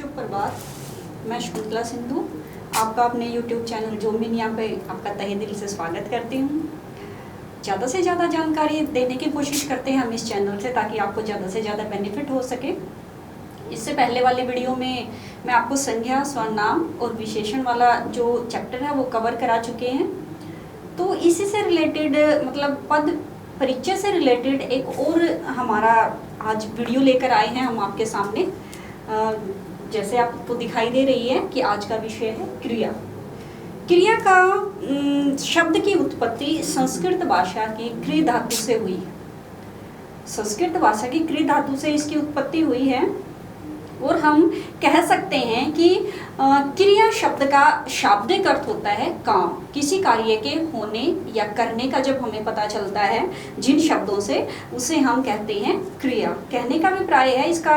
शुभ प्रभात। मैं शकुंतला सिंधु आपका अपने YouTube चैनल जोमिनिया पे आपका तहे दिल से स्वागत करती हूँ। ज़्यादा से ज़्यादा जानकारी देने की कोशिश करते हैं हम इस चैनल से, ताकि आपको ज़्यादा से ज़्यादा बेनिफिट हो सके। इससे पहले वाले वीडियो में मैं आपको संज्ञा, सर्वनाम और विशेषण वाला जो चैप्टर है वो कवर करा चुके हैं। तो इसी से रिलेटेड मतलब पद परिचय से रिलेटेड एक और हमारा आज वीडियो लेकर आए हैं हम आपके सामने। जैसे आपको दिखाई दे रही है कि आज का विषय है क्रिया। क्रिया का शब्द की उत्पत्ति संस्कृत भाषा की क्रि धातु से हुई है। संस्कृत भाषा की क्रि धातु से इसकी उत्पत्ति हुई है और हम कह सकते हैं कि क्रिया शब्द का शाब्दिक अर्थ होता है काम। किसी कार्य के होने या करने का जब हमें पता चलता है जिन शब्दों से, उसे हम कहते हैं क्रिया। कहने का भी प्राय है इसका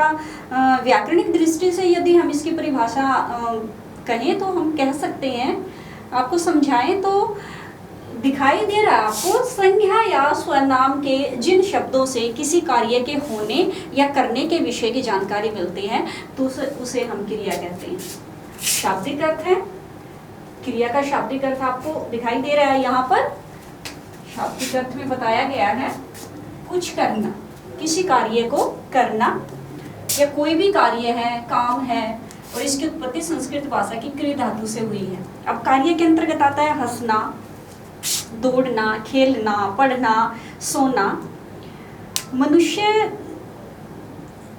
व्याकरणिक दृष्टि से यदि हम इसकी परिभाषा कहें तो हम कह सकते हैं, आपको समझाएं तो दिखाई दे रहा है आपको, संज्ञा या स्वनाम के जिन शब्दों से किसी कार्य के होने या करने के विषय की जानकारी मिलती है तो उसे हम क्रिया कहते हैं। शाब्दिक अर्थ है क्रिया का। शाब्दिक अर्थ आपको दिखाई दे रहा है यहाँ पर। शाब्दिक अर्थ में बताया गया है कुछ करना, किसी कार्य को करना, या कोई भी कार्य है, काम है, और इसकी उत्पत्ति संस्कृत भाषा की क्रि धातु से हुई है। अब कार्य के अंतर्गत आता है हंसना, दौड़ना, खेलना, पढ़ना, सोना। मनुष्य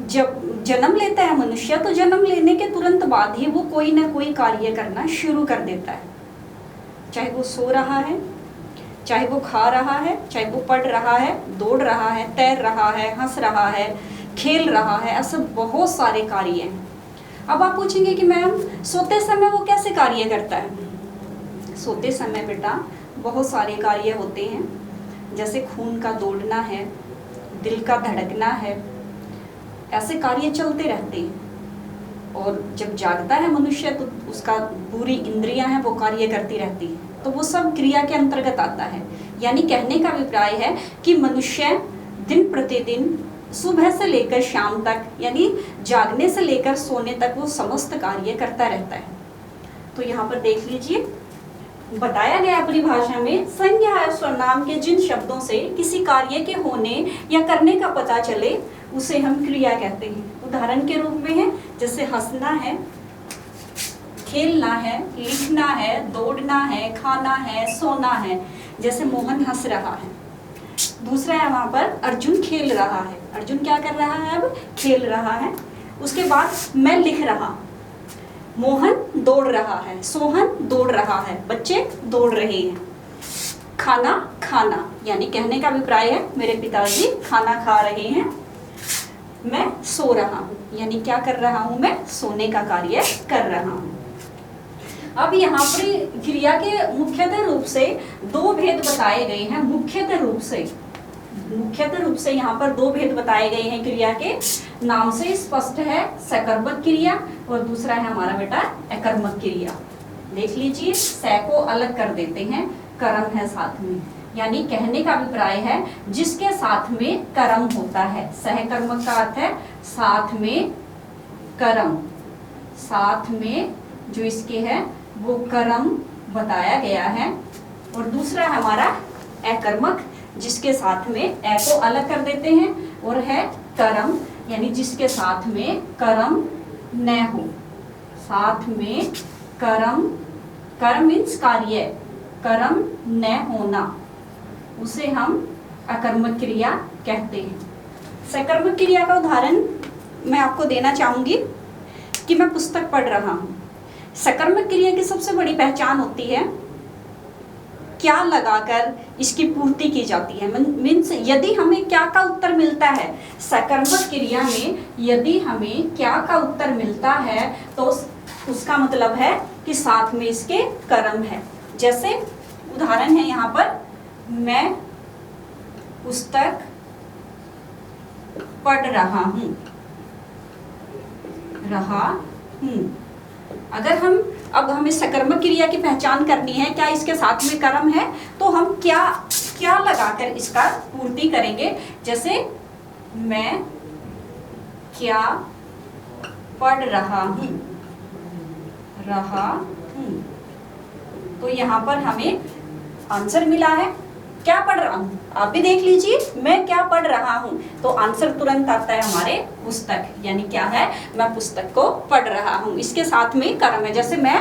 जब जन्म लेता है मनुष्य, तो जन्म लेने के तुरंत बाद ही वो कोई ना कोई कार्य करना शुरू कर देता है। चाहे वो सो रहा है, चाहे वो खा रहा है, चाहे वो पढ़ रहा है, दौड़ रहा है, तैर रहा है, हंस रहा है, खेल रहा है, ऐसे बहुत सारे कार्य हैं। अब आप पूछेंगे कि मैम सोते समय वो कैसे कार्य करता है? सोते समय बेटा बहुत सारे कार्य होते हैं, जैसे खून का दौड़ना है, दिल का धड़कना है, ऐसे कार्य चलते रहते हैं। और जब जागता है मनुष्य तो उसका पूरी इंद्रियां हैं वो कार्य करती रहती हैं, तो वो सब क्रिया के अंतर्गत आता है। यानी कहने का अभिप्राय है कि मनुष्य दिन प्रतिदिन सुबह से लेकर शाम तक, यानी जागने से लेकर सोने तक वो समस्त कार्य करता रहता है। तो यहाँ पर देख लीजिए, बताया गया परिभाषा में संज्ञा या सर्वनाम के जिन शब्दों से किसी कार्य के होने या करने का पता चले उसे हम क्रिया कहते हैं। उदाहरण के रूप में है जैसे हंसना है, खेलना है, लिखना है, दौड़ना है, खाना है, सोना है। जैसे मोहन हंस रहा है। दूसरा है वहां पर अर्जुन खेल रहा है। अर्जुन क्या कर रहा है? अब खेल रहा है। उसके बाद मैं लिख रहा हूं। मोहन दौड़ रहा है, सोहन दौड़ रहा है, बच्चे दौड़ रहे हैं। खाना खाना, यानी कहने का अभिप्राय है मेरे पिताजी खाना खा रहे हैं। मैं सो रहा हूँ, यानी क्या कर रहा हूँ? मैं सोने का कार्य कर रहा हूँ। अब यहाँ पर क्रिया के मुख्यतः रूप से दो भेद बताए गए हैं। मुख्यतः रूप से यहाँ पर दो भेद बताए गए हैं क्रिया के। नाम से स्पष्ट है, सकर्मक क्रिया और दूसरा है हमारा बेटा अकर्मक क्रिया। देख लीजिए, स को अलग कर देते हैं, कर्म है साथ में, यानी कहने का अभिप्राय है जिसके साथ में कर्म होता है। सहकर्मक का अर्थ है साथ में कर्म, साथ में जो इसके है वो कर्म बताया गया है। और दूसरा है हमारा अकर्मक, जिसके साथ में ए को अलग कर देते हैं और है कर्म, यानी जिसके साथ में कर्म न हो। साथ में कर्म, कर्म मीन्स कार्य, कर्म न होना, उसे हम अकर्मक क्रिया कहते हैं। सकर्मक क्रिया का उदाहरण मैं आपको देना चाहूंगी कि मैं पुस्तक पढ़ रहा हूँ। सकर्मक क्रिया की सबसे बड़ी पहचान होती है क्या लगाकर इसकी पूर्ति की जाती है। मीन्स यदि हमें क्या का उत्तर मिलता है, सकर्मक क्रिया में यदि हमें क्या का उत्तर मिलता है तो उसका मतलब है कि साथ में इसके कर्म है। जैसे उदाहरण है यहाँ पर, मैं पुस्तक पढ़ रहा हूँ, अगर अब हमें सकर्मक क्रिया की पहचान करनी है, क्या इसके साथ में कर्म है, तो हम क्या लगाकर इसका पूर्ति करेंगे। जैसे मैं क्या पढ़ रहा हूँ, तो यहाँ पर हमें आंसर मिला है क्या पढ़ रहा हूँ। आप भी देख लीजिए, मैं क्या पढ़ रहा हूँ, तो आंसर तुरंत आता है हमारे पुस्तक, यानी क्या है, मैं पुस्तक को पढ़ रहा हूँ। इसके साथ में कर्म है, जैसे मैं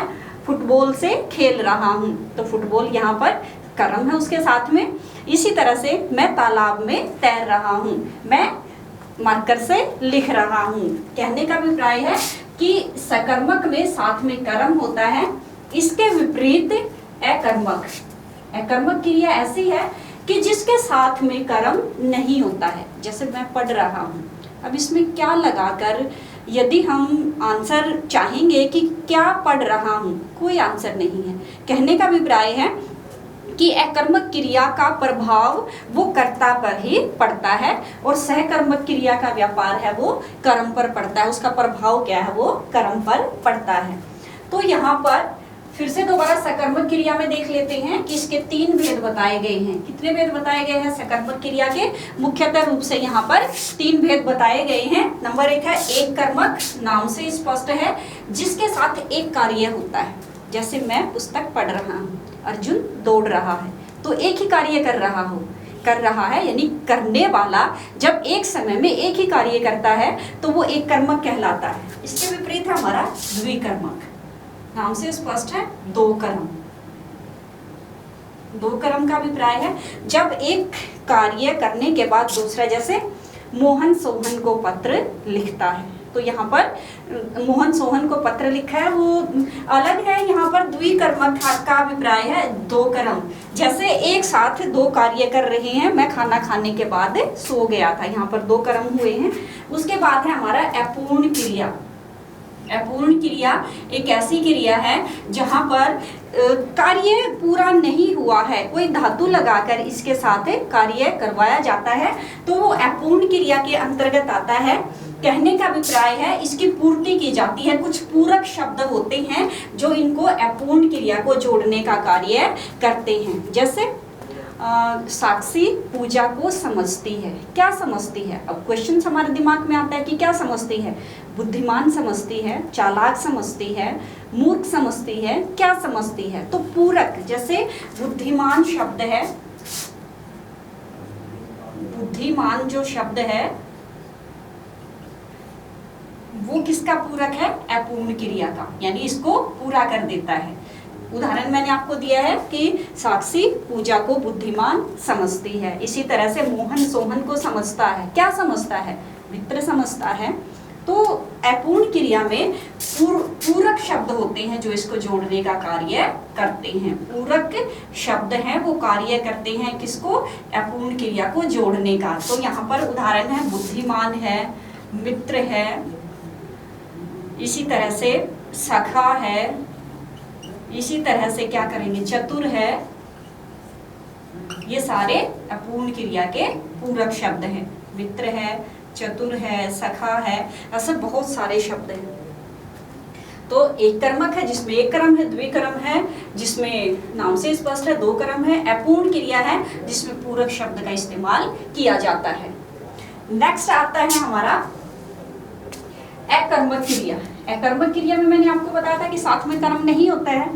फुटबॉल से खेल रहा हूँ, तो फुटबॉल यहाँ पर कर्म है उसके साथ में। इसी तरह से मैं तालाब में तैर रहा हूँ, मैं मार्कर से लिख रहा हूँ। कहने का अभिप्राय है कि सकर्मक में साथ में कर्म होता है, इसके विपरीत अकर्मक। अकर्मक क्रिया ऐसी है कि जिसके साथ में कर्म नहीं होता है। जैसे मैं पढ़ रहा हूँ, अब इसमें क्या लगाकर यदि हम आंसर चाहेंगे कि क्या पढ़ रहा हूँ, कोई आंसर नहीं है। कहने का अभिप्राय है कि अकर्मक क्रिया का प्रभाव वो कर्ता पर ही पड़ता है और सहकर्मक क्रिया का व्यापार है वो कर्म पर पड़ता है, उसका प्रभाव क्या है, वो कर्म पर पड़ता है। तो यहाँ पर फिर से दोबारा सकर्मक क्रिया में देख लेते हैं कि इसके 3 भेद बताए गए हैं। कितने भेद बताए गए हैं सकर्मक क्रिया के? मुख्यतः रूप से यहाँ पर 3 भेद बताए गए हैं। नंबर 1 है एक कर्मक, नाम से स्पष्ट है, जिसके साथ एक कार्य होता है। जैसे मैं पुस्तक पढ़ रहा हूँ, अर्जुन दौड़ रहा है, तो एक ही कार्य कर रहा है, यानी करने वाला जब एक समय में एक ही कार्य करता है तो वो एक कर्मक कहलाता है। इसके विपरीत है हमारा द्विकर्मक, नाम से स्पष्ट है, 2 कर्म। 2 कर्म का अभिप्राय है जब एक कार्य करने के बाद दूसरा, जैसे मोहन सोहन को पत्र लिखता है, तो यहाँ पर मोहन सोहन को पत्र लिखा है वो अलग है। यहाँ पर द्विकर्मक का अभिप्राय है 2 कर्म। जैसे एक साथ 2 कार्य कर रहे हैं, मैं खाना खाने के बाद सो गया था, यहाँ पर 2 कर्म हुए हैं। उसके बाद है हमारा अपूर्ण क्रिया। अपूर्ण क्रिया एक ऐसी क्रिया है जहाँ पर कार्य पूरा नहीं हुआ है, कोई धातु लगाकर इसके साथ कार्य करवाया जाता है, तो वो अपूर्ण क्रिया के अंतर्गत आता है। कहने का अभिप्राय है इसकी पूर्ति की जाती है, कुछ पूरक शब्द होते हैं जो इनको अपूर्ण क्रिया को जोड़ने का कार्य करते हैं। जैसे साक्षी पूजा को समझती है, क्या समझती है? अब क्वेश्चन हमारे दिमाग में आता है कि क्या समझती है? बुद्धिमान समझती है, चालाक समझती है, मूर्ख समझती है, क्या समझती है? तो पूरक, जैसे बुद्धिमान शब्द है, बुद्धिमान जो शब्द है वो किसका पूरक है? अपूर्ण क्रिया का, यानी इसको पूरा कर देता है। उदाहरण मैंने आपको दिया है कि साक्षी पूजा को बुद्धिमान समझती है। इसी तरह से मोहन सोहन को समझता है, क्या समझता है? मित्र समझता है। तो अपूर्ण क्रिया में पूरक शब्द होते हैं जो इसको जोड़ने का कार्य करते हैं। पूरक शब्द हैं वो कार्य करते हैं किसको? अपूर्ण क्रिया को जोड़ने का। तो यहाँ पर उदाहरण है बुद्धिमान है, मित्र है, इसी तरह से सखा है, इसी तरह से क्या करेंगे, चतुर है। ये सारे अपूर्ण क्रिया के पूरक शब्द हैं। मित्र है, चतुर है, सखा है, ऐसे बहुत सारे शब्द हैं। तो एक कर्मक है जिसमें एक कर्म है, द्विकर्म है जिसमें नाम से स्पष्ट है, 2 कर्म है, अपूर्ण क्रिया है जिसमें पूरक शब्द का इस्तेमाल किया जाता है। नेक्स्ट आता है हमारा अकर्मक क्रिया। अकर्मक क्रिया में मैंने आपको बताया था कि साथ में कर्म नहीं होता है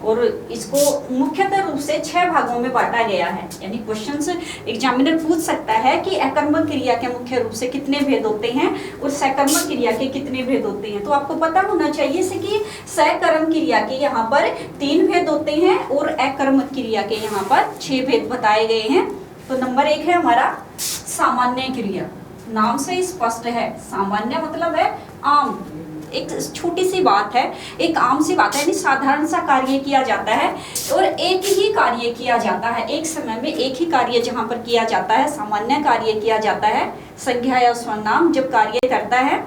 और इसको मुख्यतः रूप से 6 भागों में बांटा गया है। यानी क्वेश्चंस एग्जामिनर पूछ सकता है कि अकर्मक क्रिया के मुख्य रूप से कितने भेद होते हैं और सकर्मक क्रिया के कितने भेद होते हैं। तो आपको पता होना चाहिए से कि सकर्म क्रिया के यहाँ पर 3 भेद होते हैं और अकर्मक क्रिया के यहाँ पर 6 भेद बताए गए हैं। तो नंबर 1 है हमारा सामान्य क्रिया, नाम से स्पष्ट है। सामान्य मतलब है आम, एक छोटी सी बात है, एक आम सी बात है, यानी साधारण सा कार्य किया जाता है और एक ही कार्य किया जाता है, एक समय में एक ही कार्य जहाँ पर किया जाता है, सामान्य कार्य किया जाता है। संज्ञा या सर्वनाम जब कार्य करता है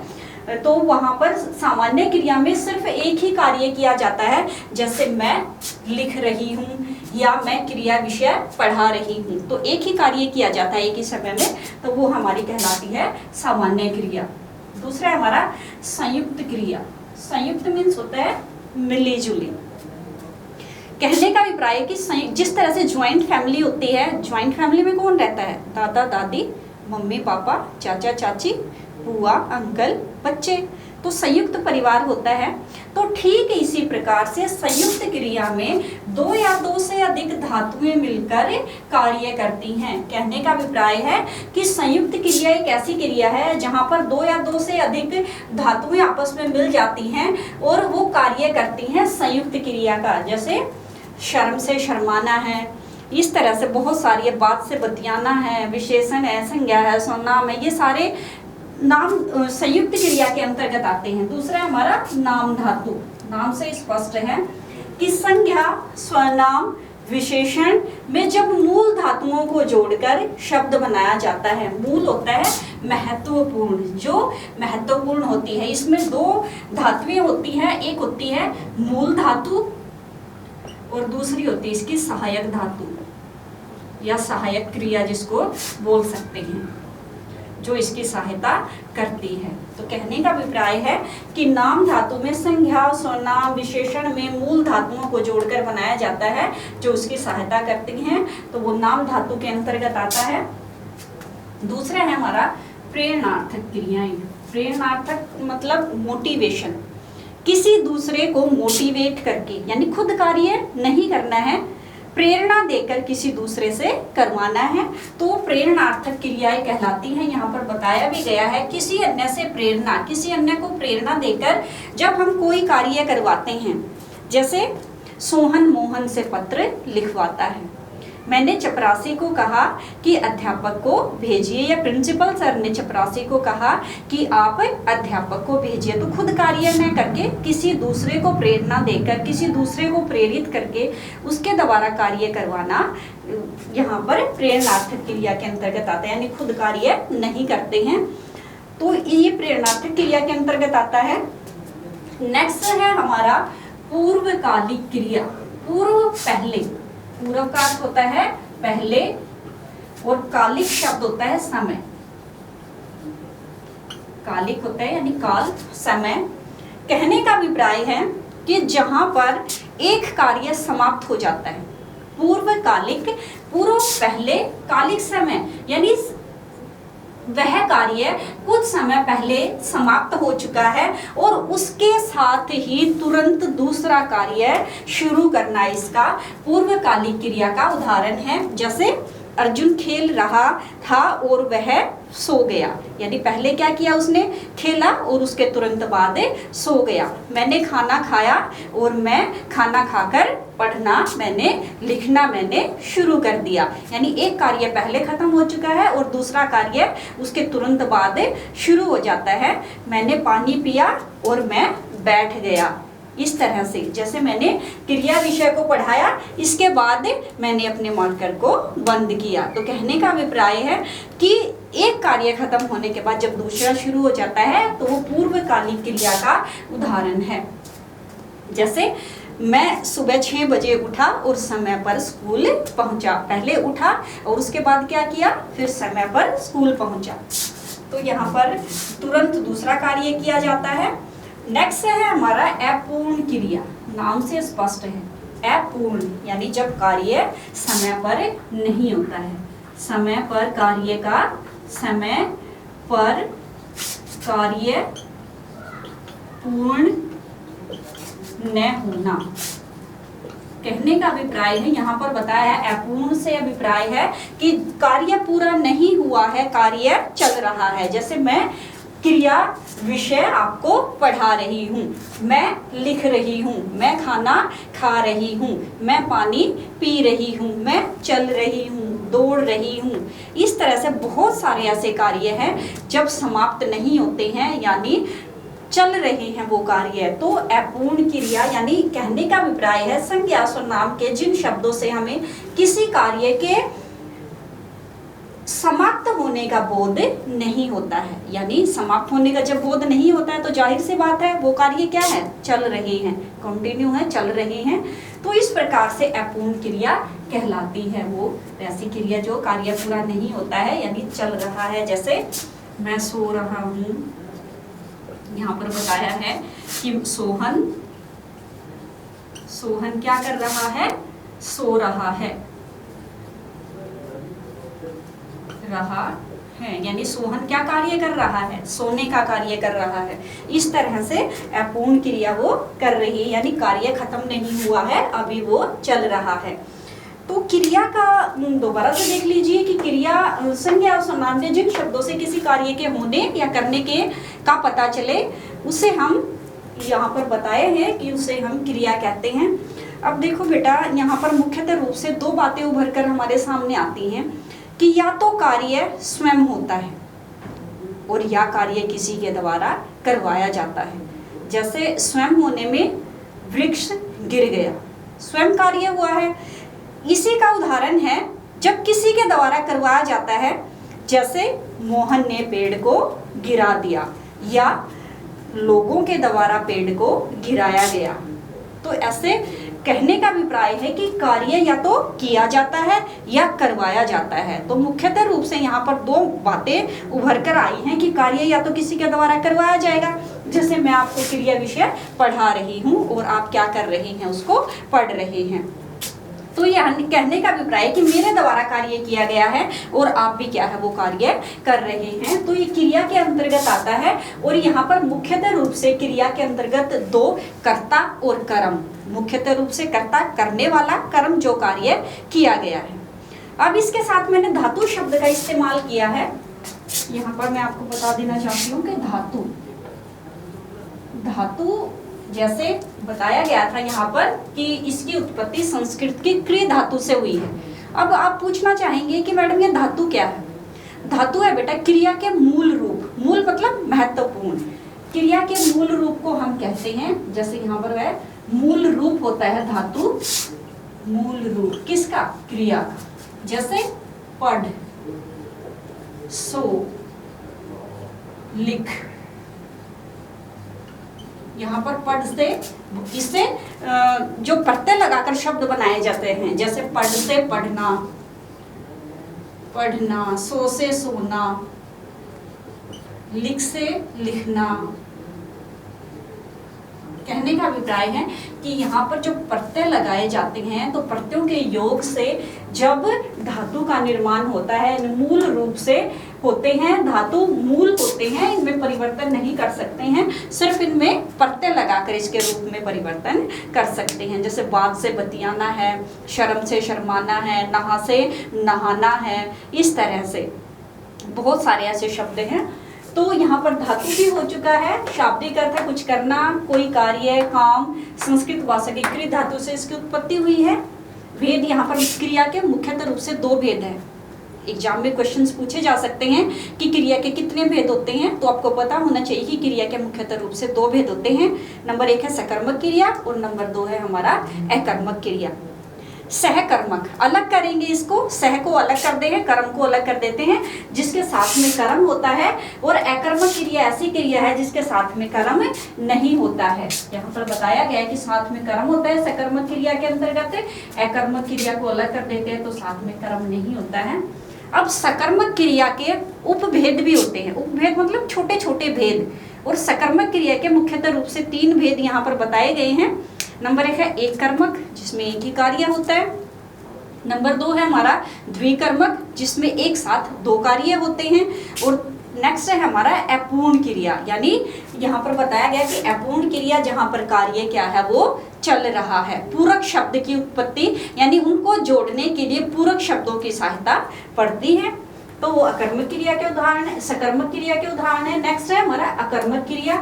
तो वहाँ पर सामान्य क्रिया में सिर्फ एक ही कार्य किया जाता है। जैसे मैं लिख रही हूँ या मैं क्रिया विषय पढ़ा रही हूँ, तो एक ही कार्य किया जाता है एक ही समय में, तो वो हमारी कहलाती है सामान्य क्रिया। दूसरा है हमारा संयुक्त क्रिया। संयुक्त मीन्स होता है मिली जुली। कहने का अभिप्राय है कि जिस तरह से ज्वाइंट फैमिली होती है, ज्वाइंट फैमिली में कौन रहता है? दादा दादी, मम्मी पापा, चाचा चाची, बुआ अंकल, बच्चे। तो संयुक्त परिवार होता है। तो ठीक इसी प्रकार से संयुक्त क्रिया में दो या दो से अधिक धातुएं मिलकर कार्य करती हैं। कहने का अभिप्राय है कि संयुक्त क्रिया एक ऐसी क्रिया है जहां पर दो या दो से अधिक धातुएं आपस में मिल जाती हैं और वो कार्य करती हैं संयुक्त क्रिया का। जैसे शर्म से शर्माना है, इस तरह से बहुत सारी, बात से बतियाना है, विशेषण है, संज्ञा है, स्वनाम है, ये सारे नाम संयुक्त क्रिया के अंतर्गत आते हैं। दूसरा हमारा नाम धातु। नाम से स्पष्ट है कि संज्ञा, स्वनाम, विशेषण में जब मूल धातुओं को जोड़कर शब्द बनाया जाता है। मूल होता है महत्वपूर्ण, जो महत्वपूर्ण होती है। इसमें दो धातुएं होती हैं, एक होती है मूल धातु और दूसरी होती है इसकी सहायक धातु या सहायक क्रिया जिसको बोल सकते हैं, जो इसकी सहायता करती है। तो कहने का अभिप्राय है कि नाम धातु में संज्ञा, स्वनाम, विशेषण में मूल धातुओं को जोड़कर बनाया जाता है जो उसकी सहायता करती हैं, तो वो नाम धातु के अंतर्गत आता है। दूसरा है हमारा प्रेरणार्थक क्रियाएं। प्रेरणार्थक मतलब मोटिवेशन, किसी दूसरे को मोटिवेट करके, यानी खुद कार्य नहीं करना है, प्रेरणा देकर किसी दूसरे से करवाना है, तो प्रेरणार्थक क्रियाएं कहलाती हैं। यहाँ पर बताया भी गया है किसी अन्य से प्रेरणा, किसी अन्य को प्रेरणा देकर जब हम कोई कार्य करवाते हैं। जैसे सोहन मोहन से पत्र लिखवाता है, मैंने चपरासी को कहा कि अध्यापक को भेजिए, या प्रिंसिपल सर ने चपरासी को कहा कि आप अध्यापक को भेजिए। तो खुद कार्य न करके किसी दूसरे को प्रेरणा देकर, किसी दूसरे को प्रेरित करके उसके द्वारा कार्य करवाना यहाँ पर प्रेरणार्थक क्रिया के अंतर्गत आता है, यानी खुद कार्य नहीं करते हैं तो ये प्रेरणार्थक क्रिया के अंतर्गत आता है। नेक्स्ट है हमारा पूर्वकालिक क्रिया। पूर्व पहले, पूर्व का अर्थ होता है पहले और कालिक शब्द होता है समय। कालिक होता है यानी काल, समय। कहने का अभिप्राय है कि जहां पर एक कार्य समाप्त हो जाता है। पूर्वकालिक, पूर्व पहले, कालिक समय, यानी वह कार्य कुछ समय पहले समाप्त हो चुका है और उसके साथ ही तुरंत दूसरा कार्य शुरू करना इसका पूर्वकालिक क्रिया का उदाहरण है। जैसे अर्जुन खेल रहा था और वह सो गया, यानी पहले क्या किया उसने, खेला और उसके तुरंत बाद सो गया। मैंने खाना खाया और मैं खाना खाकर पढ़ना, मैंने लिखना मैंने शुरू कर दिया, यानी एक कार्य पहले खत्म हो चुका है और दूसरा कार्य उसके तुरंत बाद शुरू हो जाता है। मैंने पानी पिया और मैं बैठ गया। इस तरह से जैसे मैंने क्रिया विषय को पढ़ाया, इसके बाद मैंने अपने मार्कर को बंद किया। तो कहने का अभिप्राय है कि एक कार्य खत्म होने के बाद जब दूसरा शुरू हो जाता है तो वो पूर्वकालिक क्रिया का उदाहरण है। जैसे मैं सुबह 6 बजे उठा और समय पर स्कूल पहुंचा। पहले उठा और उसके बाद क्या किया, फिर समय पर स्कूल पहुंचा। तो यहाँ पर तुरंत दूसरा कार्य किया जाता है। नेक्स्ट है हमारा अपूर्ण क्रिया। नाम से स्पष्ट है अपूर्ण, यानी जब कार्य समय पर नहीं होता है। समय पर कार्य का, समय पर कार्य पूर्ण न होना। कहने का अभिप्राय है, यहाँ पर बताया है अपूर्ण से अभिप्राय है कि कार्य पूरा नहीं हुआ है, कार्य चल रहा है। जैसे मैं क्रिया विषय आपको पढ़ा रही हूँ, मैं लिख रही हूँ, मैं खाना खा रही हूँ, मैं पानी पी रही हूँ, मैं चल रही हूँ, दौड़ रही हूँ। इस तरह से बहुत सारे ऐसे कार्य हैं जब समाप्त नहीं होते हैं, यानी चल रहे हैं वो कार्य, तो अपूर्ण क्रिया। यानी कहने का अभिप्राय है संज्ञा सर्वनाम के जिन शब्दों से हमें किसी कार्य के समाप्त होने का बोध नहीं होता है, यानी समाप्त होने का जब बोध नहीं होता है तो जाहिर सी बात है वो कार्य क्या है, चल रहे हैं, कंटिन्यू है, चल रहे हैं। तो इस प्रकार से अपूर्ण क्रिया कहलाती है वो ऐसी क्रिया जो कार्य पूरा नहीं होता है, यानी चल रहा है। जैसे मैं सो रहा हूँ, यहाँ पर बताया है कि सोहन क्या कर रहा है, सो रहा है, है, यानी सोहन क्या कार्य कर रहा है, सोने का कार्य कर रहा है। इस तरह से अपूर्ण क्रिया वो कर रही है, यानी कार्य खत्म नहीं हुआ है, अभी वो चल रहा है। तो क्रिया का दोबारा से देख लीजिए कि क्रिया संज्ञा और सर्वनाम जिन शब्दों से किसी कार्य के होने या करने के का पता चले उसे हम यहाँ पर बताए हैं कि उसे हम क्रिया कहते हैं। अब देखो बेटा, यहाँ पर मुख्यतः रूप से दो बातें उभर कर हमारे सामने आती हैं कि या तो कार्य स्वयं होता है और या कार्य किसी के द्वारा करवाया जाता है। जैसे स्वयं होने में वृक्ष गिर गया, स्वयं कार्य हुआ है। इसी का उदाहरण है जब किसी के द्वारा करवाया जाता है, जैसे मोहन ने पेड़ को गिरा दिया या लोगों के द्वारा पेड़ को गिराया गया। तो ऐसे कहने का अभिप्राय है कि कार्य या तो किया जाता है या करवाया जाता है। तो मुख्यतः रूप से यहाँ पर दो बातें उभर कर आई हैं कि कार्य या तो किसी के द्वारा करवाया जाएगा, जैसे मैं आपको क्रिया विषय पढ़ा रही हूँ और आप क्या कर रहे हैं, उसको पढ़ रहे हैं। तो यह कहने का अभिप्राय है कि मेरे द्वारा कार्य किया गया है और आप भी क्या है वो कार्य कर रहे हैं। तो ये क्रिया के अंतर्गत आता है और यहाँ पर मुख्यतः रूप से क्रिया के अंतर्गत दो कर्ता और कर्म, मुख्यतः रूप से कर्ता करने वाला, कर्म जो कार्य किया गया है। अब इसके साथ मैंने धातु शब्द का इस्तेमाल किया है। यहाँ पर मैं आपको बता देना चाहती हूँ कि धातु जैसे बताया गया था यहाँ पर कि इसकी उत्पत्ति संस्कृत की क्रिय धातु से हुई है। अब आप पूछना चाहेंगे कि मैडम ये धातु क्या है? धातु है बेटा क्रिया के मूल रूप, मूल मतलब महत्वपूर्ण। क्रिया के मूल रूप को हम कहते हैं, जैसे यहाँ पर है मूल रूप होता है धातु, मूल रूप किसका? क्रिया का। जैसे पढ़, सो, लिख। यहाँ पर पढ़ से इससे जो प्रत्यय लगाकर शब्द बनाए जाते हैं, जैसे पढ़ से पढ़ना, पढ़ना, सो से सोना, लिख से लिखना। कहने का अभिप्राय है कि यहाँ पर जो प्रत्यय लगाए जाते हैं तो प्रत्ययों के योग से जब धातु का निर्माण होता है, मूल रूप से होते हैं, धातु मूल होते हैं, इनमें परिवर्तन नहीं कर सकते हैं, सिर्फ इनमें प्रत्यय लगाकर इसके रूप में परिवर्तन कर सकते हैं। जैसे बात से बतियाना है, शर्म से शर्माना है, नहा से नहाना है, इस तरह से बहुत सारे ऐसे शब्द हैं। तो यहाँ पर धातु भी हो चुका है, शाब्दिक अर्थ है कुछ करना, कोई कार्य, काम। संस्कृत भाषा की क्रिया धातु से इसकी उत्पत्ति हुई है। भेद यहाँ पर क्रिया के मुख्यतः रूप से दो भेद हैं। एग्जाम में क्वेश्चंस पूछे जा सकते हैं कि क्रिया के कितने भेद होते हैं, तो आपको पता होना चाहिए कि क्रिया के मुख्यतः रूप से दो भेद होते हैं। नंबर 1 है सकर्मक क्रिया और नंबर 2 है हमारा अकर्मक क्रिया। सहकर्मक अलग करेंगे, इसको सह को अलग कर देंगे, कर्म को अलग कर देते हैं, जिसके साथ में कर्म होता है। और अकर्मक क्रिया ऐसी क्रिया है जिसके साथ में कर्म नहीं होता है। यहाँ पर बताया गया है कि साथ में कर्म होता है सकर्मक क्रिया के अंतर्गत, अकर्मक क्रिया को अलग कर देते हैं तो साथ में कर्म नहीं होता है। अब सकर्मक क्रिया के उपभेद भी होते हैं, उपभेद मतलब छोटे छोटे भेद। और सकर्मक क्रिया के मुख्यतः रूप से 3 भेद यहाँ पर बताए गए हैं। नंबर 1 है एक कर्मक, जिसमें एक ही कार्य होता है। नंबर 2 है हमारा द्विकर्मक, जिसमें एक साथ 2 कार्य होते हैं। और नेक्स्ट है हमारा अपूर्ण क्रिया, यानी यहाँ पर बताया गया कि अपूर्ण क्रिया जहाँ पर कार्य क्या है वो चल रहा है। पूरक शब्द की उत्पत्ति, यानी उनको जोड़ने के लिए पूरक शब्दों की सहायता पड़ती है। तो वो अकर्मक क्रिया के उदाहरण है, सकर्मक क्रिया के उदाहरण है। नेक्स्ट है हमारा अकर्मक क्रिया।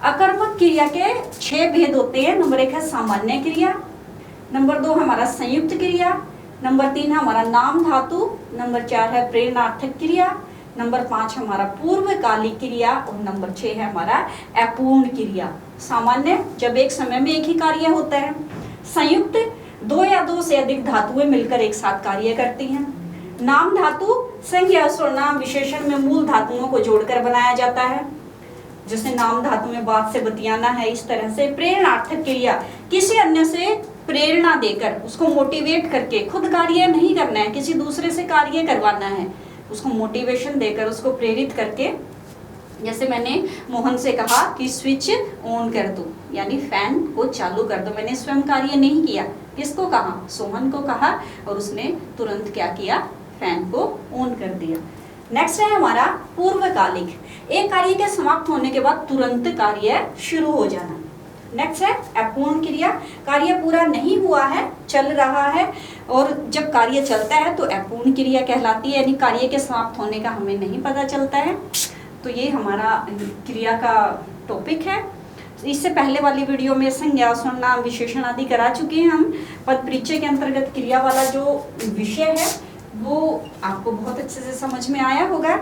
अकर्मक क्रिया के 6 भेद होते हैं। नंबर 1 है सामान्य क्रिया, नंबर 2 हमारा संयुक्त क्रिया, नंबर 3 है हमारा नाम धातु, नंबर 4 है प्रेरणार्थक क्रिया, नंबर 5 हमारा पूर्वकालिक क्रिया और नंबर 6 है हमारा अपूर्ण क्रिया। सामान्य जब एक समय में एक ही कार्य होता है। संयुक्त 2 या 2 से अधिक धातुएं मिलकर एक साथ कार्य करती हैं। नाम धातु संज्ञा सर्वनाम विशेषण में मूल धातुओं को जोड़कर बनाया जाता है, जैसे नाम धातु में बात से बतियाना है। इस तरह से प्रेरणार्थक क्रिया किसी अन्य से प्रेरणा देकर, उसको मोटिवेट करके, खुद कार्य नहीं करना है, किसी दूसरे से कार्य करवाना है, उसको मोटिवेशन देकर, उसको प्रेरित करके। जैसे मैंने मोहन से कहा कि स्विच ऑन कर दो, यानी फैन को चालू कर दो। मैंने स्वयं कार्य नहीं किया, किसको कहा? सोहन को कहा और उसने तुरंत क्या किया? फैन को ऑन कर दिया। नेक्स्ट है हमारा पूर्वकालिक, एक कार्य के समाप्त होने के बाद तुरंत कार्य शुरू हो जाना। नेक्स्ट है अपूर्ण क्रिया, कार्य पूरा नहीं हुआ है, चल रहा है, और जब कार्य चलता है तो अपूर्ण क्रिया कहलाती है, यानी कार्य के समाप्त होने का हमें नहीं पता चलता है। तो ये हमारा क्रिया का टॉपिक है। इससे पहले वाली वीडियो में संज्ञा, सर्वनाम, विशेषण आदि करा चुके हैं हम। पद परिचय के अंतर्गत क्रिया वाला जो विषय है वो आपको बहुत अच्छे से समझ में आया होगा।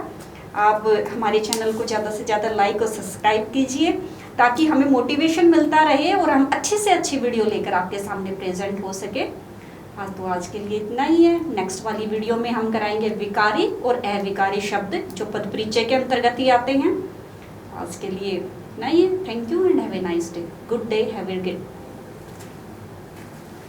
आप हमारे चैनल को ज़्यादा से ज़्यादा लाइक और सब्सक्राइब कीजिए ताकि हमें मोटिवेशन मिलता रहे और हम अच्छी से अच्छी वीडियो लेकर आपके सामने प्रेजेंट हो सके। हाँ, तो आज के लिए इतना ही है। नेक्स्ट वाली वीडियो में हम कराएंगे विकारी और अविकारी शब्द जो पद परिचय के अंतर्गत ही आते हैं। आज के लिए इतना ही है। Thank you and have a nice day. Good day, have a good